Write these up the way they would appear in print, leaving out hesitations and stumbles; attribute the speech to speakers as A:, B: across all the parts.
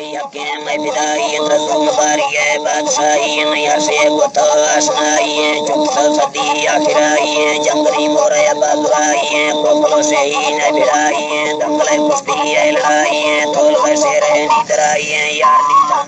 A: सही हके मैं विदाई रसूल बारी है बादशाही नया से गोता आसनाई है चुप सदी आखिराई है जंगली मोरे बादुराई है कोपलो से ही न भिड़ाई है दंगले कुश्ती है लड़ाई है तोल वैसे रहे नीतराई है यार नीता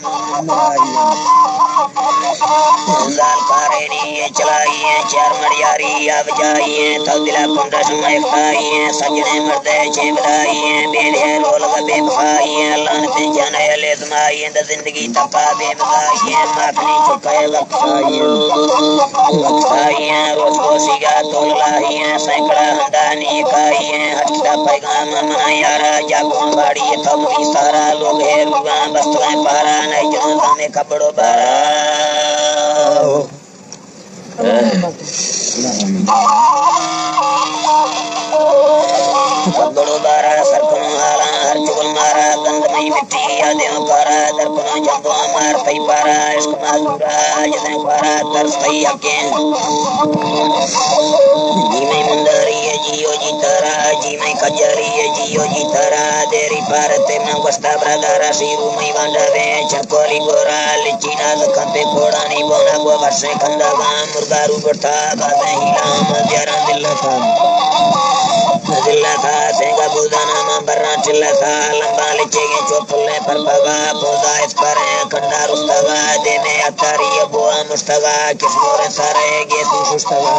A: जाल कारेनी चलाई है चार मड़ियारी अब जाई है तब दिला कुंडा समय खाई है सजने मर्दे चे बधाई है बेले रोल गबे खाई है अल्लाह ने जाने ले समाई है जिंदगी तपा बे मगाई है माखनी चुकाए वक्ताई है रोज रोसिया तोल लाई है सैकड़ा हंदानी काई है हटता पैगाम मना यारा जागो बाड़ी तब भी सारा लोग है रुगा बस्तुएं पारा नहीं जनता में कपड़ों बारा कब्बड़ो बारा सरकनो हाला हर चुगल मारा गंदमई मिट्टी यादें पारा दर्पणों जंबो मार तई पारा इश्क माजूरा जदें पारा तरस तई हके जी में मुंदरी है जियो जी तारा जी में कजरी है जियो जी तारा देरी पारते में वस्ता ब्रदारा सीरू में वांडा वे चकोली गोरा लिचीना कंपे कोड़ानी बोना गो वर्षे खंदा गां मुर्गारू बरता बादे हिला मध्यारा दिल्ला था सेंगा बुदाना मंबरा चिल्ला था लंबा लिचेगे चोपले पर भगा पोदा इस पर कंडा रुस्तगा दे में अतारी बुआ मुस्तगा किस्मोरे सारे गे सुस्तगा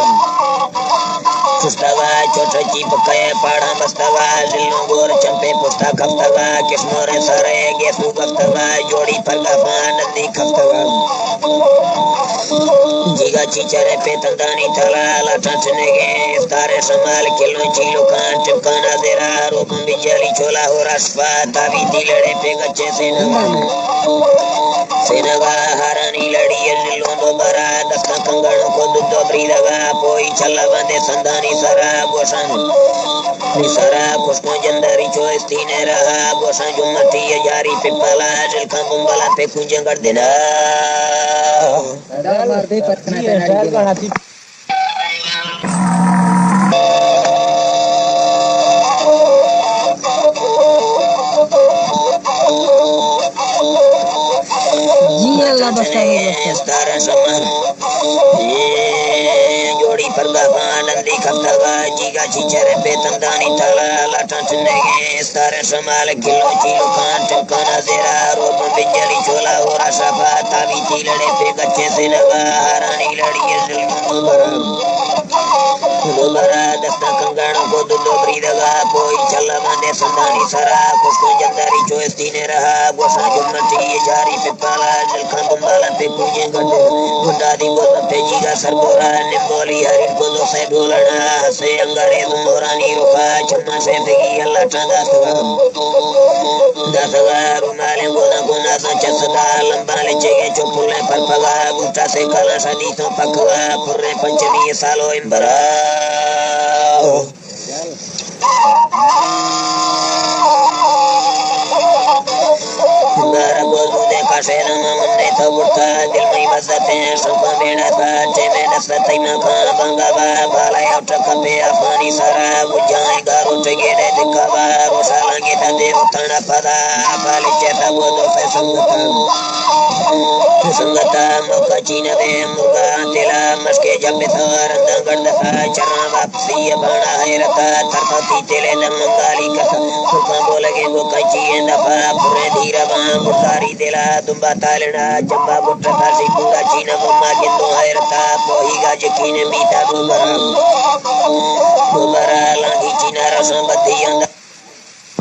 A: सुस्तगा छोटा चीप के पाड़ा मस्तगा जिल्लो गोर चंपे पुस्ता खफ्तगा किस्मोरे सारे गे सुगफ्तगा जोड़ी पर गफा नदी खफ्तगा जीगा चीचरे पे तंदानी थला लाठने गे तारे संभाल किलो चीलो कान टिपकाना देरा रोकम बिजली छोला हो रसफा तावी दिलड़े पे गच्चे सेनगा हरानी लड़ी लोंदो बरा दस्ता कंगणों को दुद्धो ब्रीदगा पोई छल्ला बंदे संदानी सरा गोसन निसरा कुष्णो जंदरी चोस्ती ने रहा गोसन जुमती जारी पिपला जलखा बुंगला पे कुंजे कर देना दाल मार दे पटना तेनाली जोड़ी पर नंदी खतगा जीगा चीचरे पे तंदानी थाला लाटा चुनेगे सारे संभाल किलो चीलो कान टकाना देरा रोब बिजली छोला हो रसफा तावी तीलड़े पे गच्चे से लगा हरानी लड़ी दोबारा दस्ता कंगणों को दुद्धो ब्रीदगा पोई चल्ला बांधे संदानी सरा कुछ जंदारी चोस्ती ने रहा गोसा जुम्मती जारी पे पाला जलखा बुंबाला पे पूजे गंदे गुंडादी गोसा पे जीगा सरबोरा निम्बोली हरिट को दो से ढोलना हसे अंगारे दुमोरानी रुखा चम्मा से फेगी अल्लाह टांगा दसगा रुमाले गोना गोना सा चसदा लंबा लेचेगे चुपुले पर पगा गुट्टा से काला शादी तो पकवा पुर्रे पंचमी सालो इम्बरा दिल में बसते संपा बेड़ा था चेमे नसते में खान बंगावा बाला उठक पे अपनी सारा बुझाए गारो चगेरे दिखावा रोसा लगे था देव थाना पदा बाले चेता वो दो पे संगता मौका चीन दे मुर्गा तेला मस्के जब थार दंगड़ था चरना वापसी बाणा है रता तरपति तेले नंगाली कथा फुका बोलगे वो कची दफा पुरे धीरा बा मुर्दारी तेला दुंबा तालड़ा जंबा गुट्टा तासी पूरा चीन मम्मा गिंदो है रता पोहीगा यकीन मीता दोबारा लागी चीना रसम बद्धी अंदर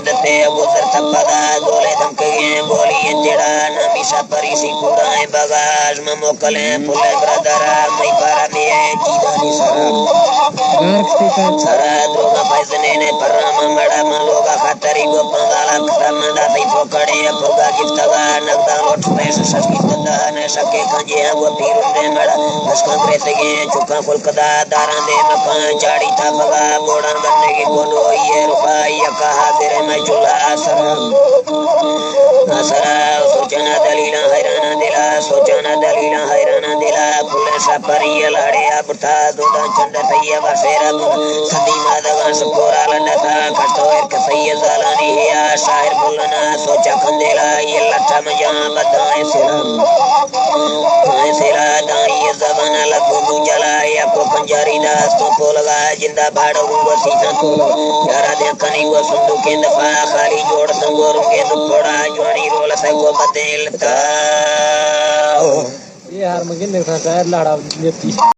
A: दते गुजर तपदा गोले धमके बोली तेरा नमीशा परिसी कुड़ाए बगाज में मोकले फुले ब्रदरा मई पारा में जीदानी सरा द्रोगा पैसने ने पराम मड़ा मलोगा खतरी गो पंगाला खतरमंदा तई फोकड़े फुगा गिफ्तगा नगदा लोट पैस सकी तंदा ने सके कंजे वो पीरुंदे मड़ा बसका प्रेतगे चुका फुलकदा दारा दे मकान चाड़ी था बगा बोड़ा बनने की कोनो ये रुपया कहा तेरे में चुला असरा सोचना दलीला हैराना दिला फुले सपरिया लाड़े अबता दोदा चंद तैया बसेरा सदी मादगा सुकोरा लंडा था कष्टो एक सैया जालानी है शायर बोलना सोचा कंदेला ये लट समझा बताए सिला दाई जबाना लगू जलाया को पंजारी दास तो पोलगा जिंदा भाड़ वो सीसा तो यारा दे कनी वो सुंदू के दफा खाली जोड़ संगोर के दुखड़ा जोड़ी रोल से को बदलता
B: ये यार मगिन ने शायद लाड़ा लेती